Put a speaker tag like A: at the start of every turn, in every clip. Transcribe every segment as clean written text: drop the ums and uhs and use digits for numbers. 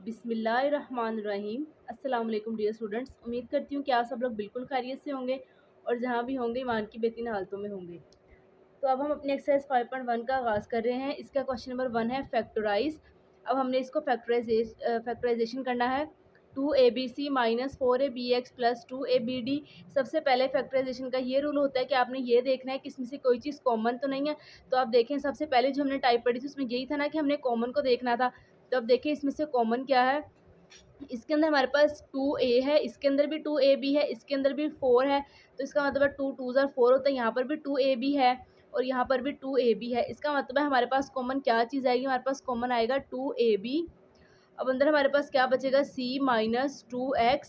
A: बिस्मिल्लाहिर्रहमानिर्रहीम। अस्सलाम वालेकुम डियर स्टूडेंट्स, उम्मीद करती हूँ कि आप सब लोग बिल्कुल खैरियत से होंगे और जहाँ भी होंगे ईमान की बेहतरीन हालतों में होंगे। तो अब हम अपने एक्सरसाइज 5.1 का आगाज़ कर रहे हैं। इसका क्वेश्चन नंबर 1 है फैक्टराइज। अब हमने इसको फैक्टराइजेशन करना है। 2abc minus 4abx plus 2abd। सबसे पहले फैक्टराइजेशन का ये रूल होता है कि आपने ये देखना है कि इसमें से कोई चीज़ कॉमन तो नहीं है। तो आप देखें, सबसे पहले जो हमने टाइप पढ़ी थी उसमें यही था ना कि हमने कॉमन को देखना था। तो अब देखिए इसमें से कॉमन क्या है। इसके अंदर हमारे पास 2a है, इसके अंदर भी 2ab है, इसके अंदर भी 4 है। तो इसका मतलब है 2 2 ज़ा 4 होता है। यहाँ पर भी 2ab है और यहाँ पर भी 2ab है। इसका मतलब है हमारे पास कॉमन क्या चीज़ आएगी, हमारे पास कॉमन आएगा 2ab। अब अंदर हमारे पास क्या बचेगा, c माइनस 2x।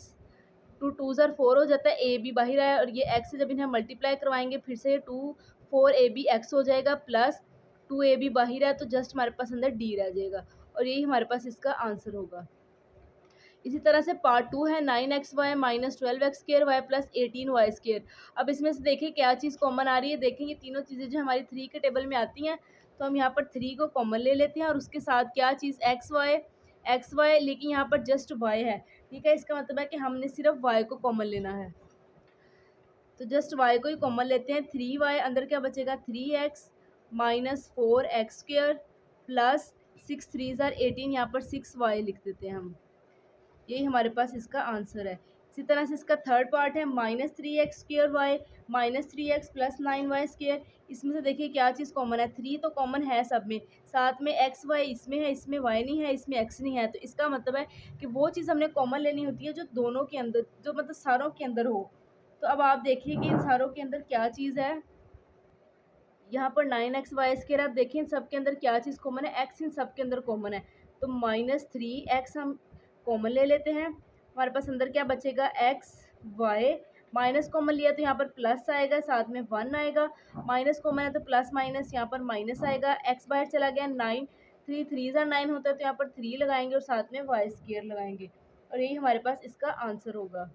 A: 2 2 ज़ा 4 हो जाता है, ए बी बाहर आया और ये x से जब इन्हें मल्टीप्लाई करवाएंगे फिर से 2 4ab x हो जाएगा प्लस 2ab बाहर आया तो जस्ट हमारे पास अंदर d रह जाएगा और यही हमारे पास इसका आंसर होगा। इसी तरह से पार्ट 2 है 9xy minus 12x square y plus 18y square. अब इसमें से देखिए क्या चीज़ कॉमन आ रही है। देखिए ये तीनों चीज़ें जो हमारी 3 के टेबल में आती हैं, तो हम यहाँ पर 3 को कॉमन ले लेते हैं और उसके साथ क्या चीज़ एक्स वाई, लेकिन यहाँ पर जस्ट y है। ठीक है, इसका मतलब है कि हमने सिर्फ y को कॉमन लेना है। तो जस्ट y को ही कॉमन लेते हैं। 3y अंदर क्या बचेगा, 3x minus 4x square plus 6 3 ज़ा 18, यहाँ पर 6y लिख देते हैं हम। यही हमारे पास इसका आंसर है। इसी तरह से इसका थर्ड पार्ट है minus 3x square y minus 3x plus 9y square. इसमें से देखिए क्या चीज़ कॉमन है, 3 तो कॉमन है सब में, साथ में एक्स वाई इसमें है, इसमें y नहीं है, इसमें x नहीं है। तो इसका मतलब है कि वो चीज़ हमने कॉमन लेनी होती है जो दोनों के अंदर, जो मतलब सारों के अंदर हो। तो अब आप देखिए कि इन सारों के अंदर क्या चीज़ है। यहाँ पर 9xy स्क्र, आप देखिए इन सब के अंदर क्या चीज़ कॉमन है, x इन सब के अंदर कॉमन है। तो माइनस 3x हम कॉमन ले लेते हैं। हमारे पास अंदर क्या बचेगा, एक्स वाई। माइनस कॉमन लिया तो यहाँ पर प्लस आएगा, साथ में 1 आएगा। माइनस कॉमन है तो प्लस माइनस यहाँ पर माइनस आएगा। एक्स बाहर चला गया, 9 3 3 ज़ा 9 होता है तो यहाँ पर 3 लगाएंगे और साथ में वाई स्क्र लगाएंगे और यही हमारे पास इसका आंसर होगा।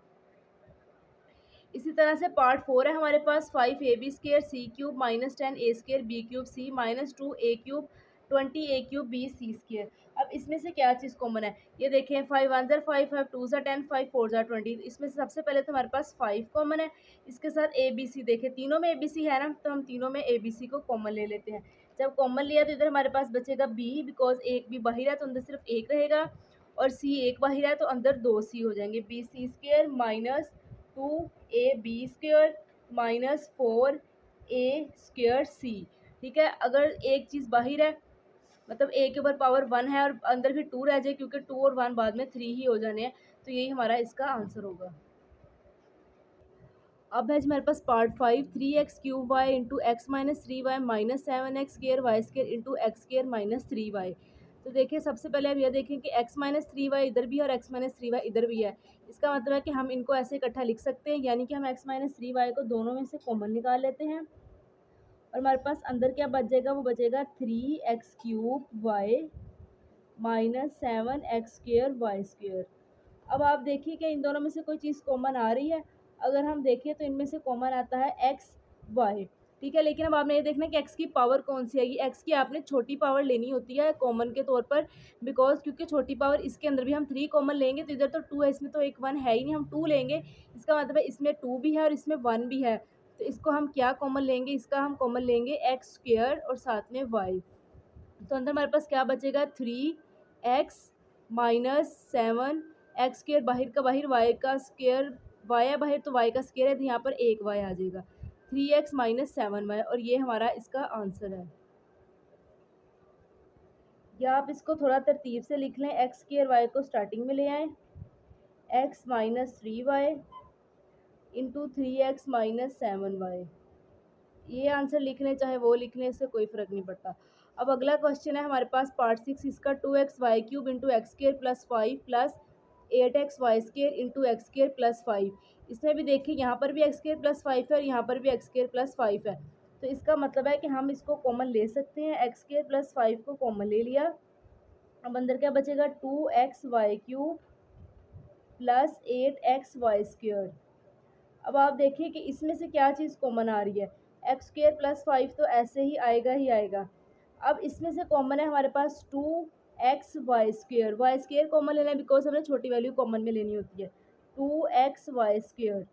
A: इसी तरह से पार्ट 4 है हमारे पास 5ab square C cube minus 10a square B cube C minus 2a cube 20a cube B C square. अब इसमें से क्या चीज़ कॉमन है, ये देखें 5 1 ज़ा 5 5 2 ज़ा 10 5 4 ज़ा 20। इसमें से सबसे पहले तो हमारे पास 5 कॉमन है, इसके साथ ए बी सी, देखें तीनों में ए बी सी है ना, तो हम तीनों में ए बी सी को कॉमन ले लेते हैं। जब कॉमन लिया तो इधर हमारे पास बचेगा बी, बिकॉज एक बी बाहर है तो अंदर सिर्फ एक रहेगा, और सी एक बाहर है तो अंदर 2 सी हो जाएंगे। B C square minus 2ab square minus 4a square C. ठीक है, अगर एक चीज़ बाहर है मतलब a के ऊपर पावर 1 है और अंदर भी 2 रह जाए, क्योंकि 2 और 1 बाद में 3 ही हो जाने हैं, तो यही हमारा इसका आंसर होगा। अब है हमारे पास part 5 3x cube Y into X minus 3y minus 7x square Y square into x square minus 3y। तो देखिए सबसे पहले अब यह देखें कि x माइनस 3y इधर भी है और x माइनस 3y इधर भी है। इसका मतलब है कि हम इनको ऐसे इकट्ठा लिख सकते हैं, यानी कि हम x माइनस 3y को दोनों में से कॉमन निकाल लेते हैं और हमारे पास अंदर क्या बच जाएगा, वो बचेगा 3x cube y minus 7x square Y square. अब आप देखिए कि इन दोनों में से कोई चीज़ कॉमन आ रही है। अगर हम देखें तो इनमें से कॉमन आता है एक्स वाई। ठीक है, लेकिन अब आपने ये देखना कि एक्स की पावर कौन सी आएगी। एक्स की आपने छोटी पावर लेनी होती है कॉमन के तौर पर, बिकॉज क्योंकि छोटी पावर इसके अंदर भी हम 3 कॉमन लेंगे तो इधर तो 2 है, इसमें तो एक 1 है ही नहीं, हम 2 लेंगे। इसका मतलब है इसमें 2 भी है और इसमें 1 भी है, तो इसको हम क्या कॉमन लेंगे, इसका हम कॉमन लेंगे एक्स स्क्र और साथ में वाई। तो अंदर हमारे पास क्या बचेगा, 3x माइनस 7x स्क्र, बाहर का बाहर y का स्क्र, y है बाहर तो y का स्क्र है, तो यहाँ पर एक y आ जाएगा, 3x माइनस 7y, और ये हमारा इसका आंसर है। या आप इसको थोड़ा तरतीब से लिख लें, x स्क्र y को स्टार्टिंग में ले आएँ, x minus 3y into 3x minus 7y। ये आंसर लिख लें चाहे वो लिख लें, इससे कोई फ़र्क नहीं पड़ता। अब अगला क्वेश्चन है हमारे पास पार्ट 6, इसका 2x y cube into x square plus 5 plus 8x y square into x square plus 5। इसमें भी देखिए यहाँ पर भी एक्स स्क्र प्लस 5 है और यहाँ पर भी एक्स स्क्र प्लस 5 है, तो इसका मतलब है कि हम इसको कॉमन ले सकते हैं। एक्स स्क्र प्लस 5 को कॉमन ले लिया, अब अंदर क्या बचेगा, 2x y cube plus 8x y square. अब आप देखिए कि इसमें से क्या चीज़ कॉमन आ रही है, एक्स स्क्र प्लस 5 तो ऐसे ही आएगा ही आएगा। अब इसमें से कॉमन है हमारे पास 2 एक्स वाई स्क्वेयर कॉमन लेना है बिकॉज हमें छोटी वैल्यू कॉमन में लेनी होती है। 2x y²।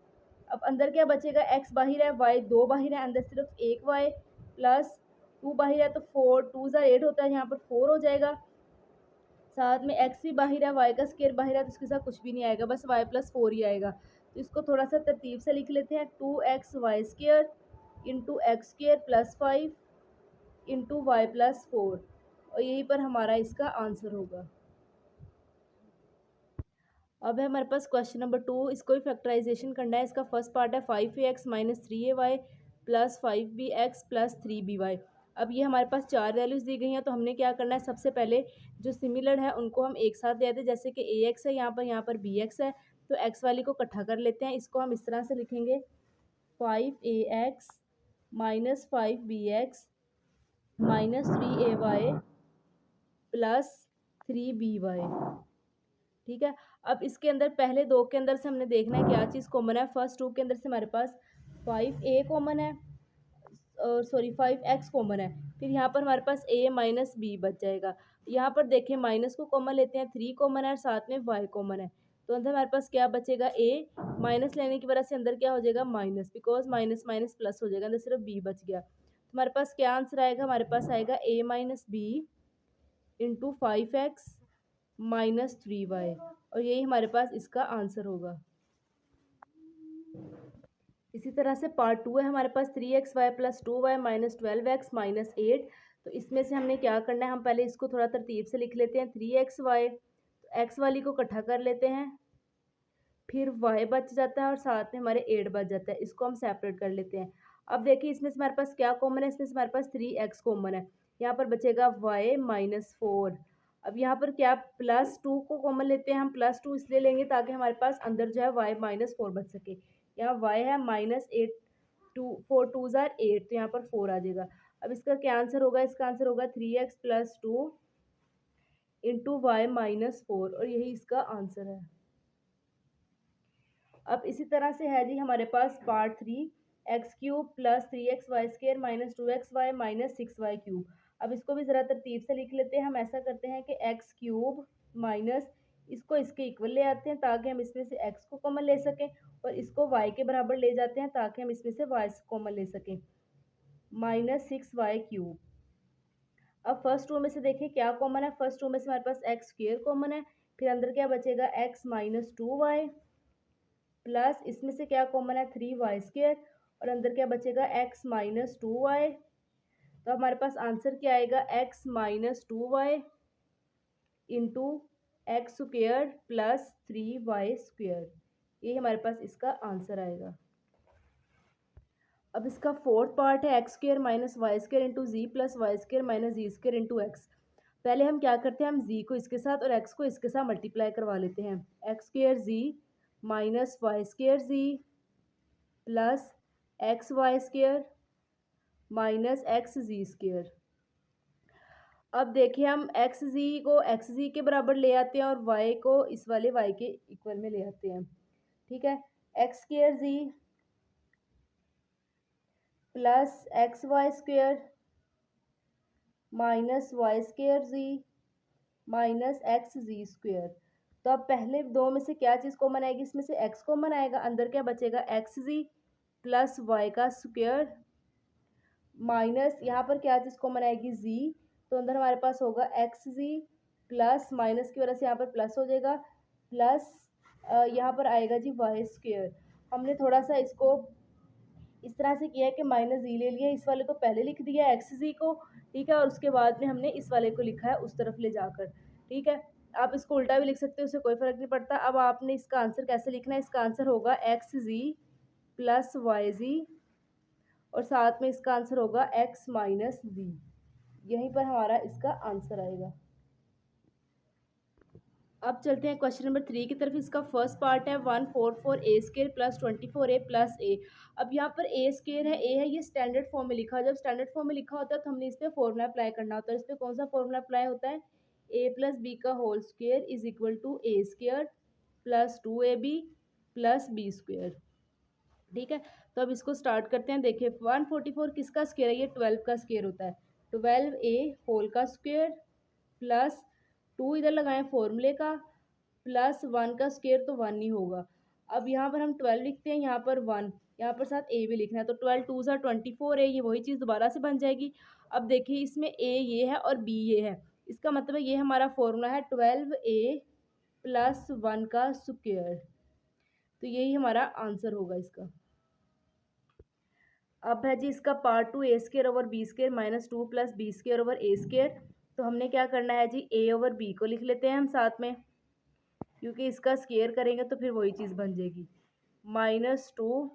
A: अब अंदर क्या बचेगा, x बाहर है, y 2 बाहर है, अंदर सिर्फ एक y प्लस 2 बाहर है तो 4 2 ज़ा 8 होता है, यहाँ पर 4 हो जाएगा। साथ में x भी बाहर है, y का स्क्वायर बाहर है तो इसके साथ कुछ भी नहीं आएगा, बस y + 4 ही आएगा। तो इसको थोड़ा सा तरतीब से लिख लेते हैं। 2xy² into x² + 5 into y + 4, और यहीं पर हमारा इसका आंसर होगा। अब है हमारे पास क्वेश्चन नंबर 2, इसको ही फैक्टराइजेशन करना है। इसका फर्स्ट पार्ट है 5ax - 3ay + 5bx + 3by। अब ये हमारे पास चार वैल्यूज़ दी गई हैं, तो हमने क्या करना है, सबसे पहले जो सिमिलर है उनको हम एक साथ ले आते हैं। जैसे कि ax है यहाँ पर bx है, तो x वाली को इकट्ठा कर लेते हैं। इसको हम इस तरह से लिखेंगे 5ax - 5bx - 3ay + 3by। ठीक है। अब इसके अंदर पहले दो के अंदर से हमने देखना है क्या चीज़ कॉमन है। फर्स्ट 2 के अंदर से हमारे पास 5a कॉमन है, सॉरी 5x कॉमन है। फिर यहाँ पर हमारे पास a - b बच जाएगा। यहाँ पर देखें माइनस को कॉमन लेते हैं, 3 कॉमन है और साथ में y कॉमन है, तो अंदर हमारे पास क्या बचेगा, a माइनस लेने की वजह से अंदर क्या हो जाएगा, minus, because minus minus plus हो जाएगा, अंदर सिर्फ b बच गया। तो हमारे पास क्या आंसर आएगा, हमारे पास आएगा a - b into 5x - 3y, और यही हमारे पास इसका आंसर होगा। इसी तरह से पार्ट 2 है हमारे पास 3xy + 2y - 12x - 8। तो इसमें से हमने क्या करना है, हम पहले इसको थोड़ा तरतीब से लिख लेते हैं। 3xy, तो x वाली को इकट्ठा कर लेते हैं, फिर y बच जाता है और साथ में हमारे 8 बच जाता है, इसको हम सेपरेट कर लेते हैं। अब देखिए इसमें से हमारे पास क्या कॉमन है, इसमें से हमारे पास 3x कॉमन है, यहाँ पर बचेगा y - 4। अब यहाँ पर क्या +2 को कॉमन लेते हैं, हम +2 इसलिए लेंगे ताकि हमारे पास अंदर जो है y - 4 बच सके। यहाँ y है -8, 4 2 ज़ा 8, तो यहाँ पर 4 आ जाएगा। अब इसका क्या आंसर होगा, इसका आंसर होगा 3x + 2 इंटू y - 4, और यही इसका आंसर है। अब इसी तरह से है जी हमारे पास part 3, x³ + 3xy² - 2xy - 6y³। अब इसको भी ज़रा तरतीब से लिख लेते हैं। हम ऐसा करते हैं कि x³ माइनस इसको इसके इक्वल ले आते हैं ताकि हम इसमें से x को कॉमन ले सकें, और इसको y के बराबर ले जाते हैं ताकि हम इसमें से y कॉमन ले सकें, -6y³। अब फर्स्ट रो में से देखिए क्या कॉमन है, फर्स्ट रो में से हमारे पास x² कॉमन है, फिर अंदर क्या बचेगा x - 2y प्लस इसमें से क्या कॉमन है 3y², और अंदर क्या बचेगा x - 2y। तो हमारे पास आंसर क्या आएगा, x - 2y into x² + 3y², ये हमारे पास इसका आंसर आएगा। अब इसका फोर्थ पार्ट है x² - y² into z + y² - z² into x। पहले हम क्या करते हैं, हम z को इसके साथ और x को इसके साथ मल्टीप्लाई करवा लेते हैं। x² z - y² z plus xy² - xz²। अब देखिए हम xz को xz के बराबर ले आते हैं और y को इस वाले y के इक्वल में ले आते हैं। ठीक है, x² z plus xy² minus y² z minus xz²। तो अब पहले दो में से क्या चीज़ कॉमन आएगी, इसमें से x कॉमन आएगा, अंदर क्या बचेगा xz प्लस y का स्क्वायर माइनस यहाँ पर क्या चीज़ कॉमन आएगी z, तो अंदर हमारे पास होगा xz प्लस माइनस की वजह से यहाँ पर प्लस हो जाएगा, प्लस यहाँ पर आएगा जी y²। हमने थोड़ा सा इसको इस तरह से किया है कि माइनस जी ले लिया, इस वाले को पहले लिख दिया एक्स जी को, ठीक है, और उसके बाद में हमने इस वाले को लिखा है उस तरफ ले जाकर। ठीक है, आप इसको उल्टा भी लिख सकते हो, उससे कोई फ़र्क नहीं पड़ता। अब आपने इसका आंसर कैसे लिखना है, इसका आंसर होगा एक्स जी प्लस वाई जी, और साथ में इसका आंसर होगा एक्स माइनस जी, यहीं पर हमारा इसका आंसर आएगा। अब चलते हैं क्वेश्चन नंबर 3 की तरफ। इसका फर्स्ट पार्ट है 144a² + 24a + a। अब यहाँ पर a² है, a है, ये स्टैंडर्ड फॉर्म में लिखा है। जब स्टैंडर्ड फॉर्म में लिखा होता है तो हमने इस पर फॉर्मूला अप्लाई करना होता है। इस पर कौन सा फॉर्मूला अप्लाई होता है, a + b का whole square is equal to a² + 2ab + b²। ठीक है, तो अब इसको स्टार्ट करते हैं। देखिए 144 किसका स्क्वायर है, ये 12 का स्क्वायर होता है, 12a होल का स्क्वायर प्लस टू इधर लगाएं फॉर्मूले का, प्लस 1 का स्क्वायर तो 1 ही होगा। अब यहाँ पर हम 12 लिखते हैं, यहाँ पर 1, यहाँ पर साथ ए भी लिखना है, तो 12 2 ज़ा 24 है, ये वही चीज़ दोबारा से बन जाएगी। अब देखिए इसमें ए ये है और बी ये है, इसका मतलब है ये हमारा फॉर्मूला है 12a प्लस 1 का स्क्वायर, तो यही हमारा आंसर होगा इसका। अब है जी इसका part 2, A square over B square minus 2 plus B square over A square. तो हमने क्या करना है जी, ए ओवर बी को लिख लेते हैं हम साथ में, क्योंकि इसका स्क्वायर करेंगे तो फिर वही चीज़ बन जाएगी। माइनस 2,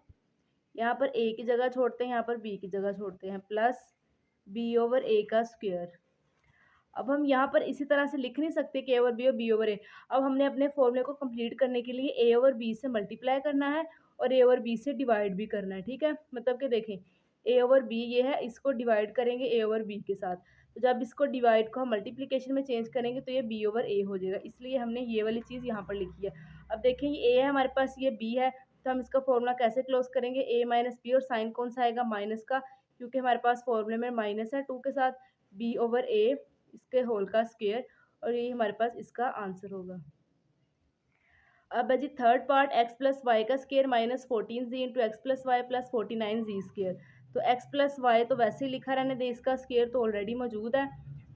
A: यहाँ पर ए की जगह छोड़ते हैं, यहाँ पर बी की जगह छोड़ते हैं, प्लस बी ओवर ए का स्क्वायर। अब हम यहाँ पर इसी तरह से लिख नहीं सकते कि ए ओवर बी और बी ओवर ए। अब हमने अपने फॉर्मूले को कंप्लीट करने के लिए ए ओवर बी से मल्टीप्लाई करना है और ए ओवर बी से डिवाइड भी करना है, ठीक है। मतलब कि देखें ए ओवर बी ये है, इसको डिवाइड करेंगे ए ओवर बी के साथ, तो जब इसको डिवाइड को हम मल्टीप्लिकेशन में चेंज करेंगे तो ये बी ओवर ए हो जाएगा, इसलिए हमने ये वाली चीज़ यहाँ पर लिखी है। अब देखें ये ए है हमारे पास, ये बी है, तो हम इसका फॉर्मूला कैसे क्लोज करेंगे, ए माइनस बी, और साइन कौन सा आएगा, माइनस का, क्योंकि हमारे पास फॉर्मूले में माइनस है 2 के साथ, बी ओवर ए इसके होल का स्क्वायर, और ये हमारे पास इसका आंसर होगा। अब है जी third part, X plus Y का square minus 14z into x plus Y plus 49z square. तो एक्स प्लस वाई तो वैसे ही लिखा रहने दे, इसका स्क्वायर तो ऑलरेडी मौजूद है,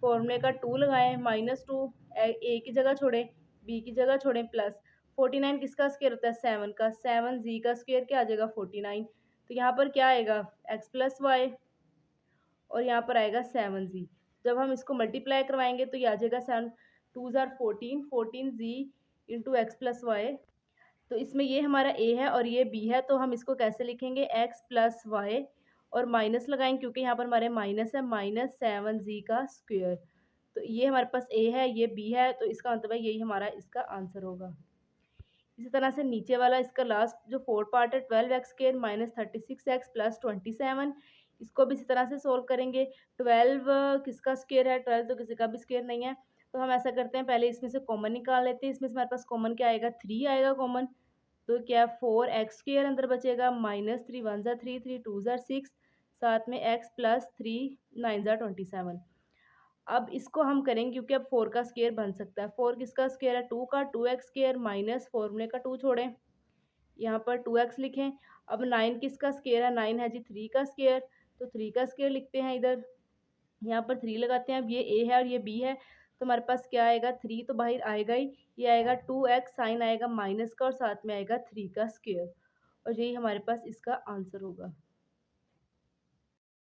A: फॉर्मूले का 2 लगाएं, माइनस 2 ए की जगह छोड़ें, बी की जगह छोड़ें, प्लस 49 किसका स्क्वायर होता है, 7 का, 7z का स्क्वायर क्या आ जाएगा 49। तो यहाँ पर क्या आएगा, एक्स प्लस वाई और यहाँ पर आएगा 7z। जब हम इसको मल्टीप्लाई करवाएंगे तो ये आ जाएगा 7 2 ज़ार 14, 14z into x plus Y. तो इसमें ये हमारा ए है और ये बी है, तो हम इसको कैसे लिखेंगे, एक्स प्लस वाई और माइनस लगाएंगे क्योंकि यहाँ पर हमारे माइनस है, माइनस 7z का स्क्वायर। तो ये हमारे पास ए है, ये बी है, तो इसका मतलब है यही हमारा इसका आंसर होगा। इसी तरह से नीचे वाला इसका लास्ट जो फोर्थ पार्ट है, 12x square minus 36x plus 27, इसको भी इसी तरह से सोल्व करेंगे। 12 किसका स्क्वायर है, 12 तो किसी का भी स्क्वायर नहीं है, तो हम ऐसा करते हैं पहले इसमें से कॉमन निकाल लेते हैं। इसमें से हमारे पास कॉमन क्या आएगा, 3 आएगा कॉमन, तो क्या 4x स्क्वायर अंदर बचेगा, माइनस 3 1 ज़ा 3 3 2 ज़ा 6, साथ में x प्लस 3 9 ज़ा 27। अब इसको हम करेंगे क्योंकि अब 4 का स्क्वायर बन सकता है। 4 किसका स्क्वायर है, 2 का, 2x स्क्वायर माइनस फॉर्मूले का 2 छोड़ें, यहाँ पर 2x लिखें। अब 9 किसका स्क्वायर है, 9 है जी 3 का स्क्वायर, तो 3 का स्क्वायर लिखते हैं इधर, यहाँ पर 3 लगाते हैं। अब ये a है और ये b है, तो हमारे पास क्या आएगा, 3 तो बाहर आएगा ही, ये आएगा 2x, साइन आएगा माइनस का और साथ में आएगा 3 का स्क्वायर, और यही हमारे पास इसका आंसर होगा।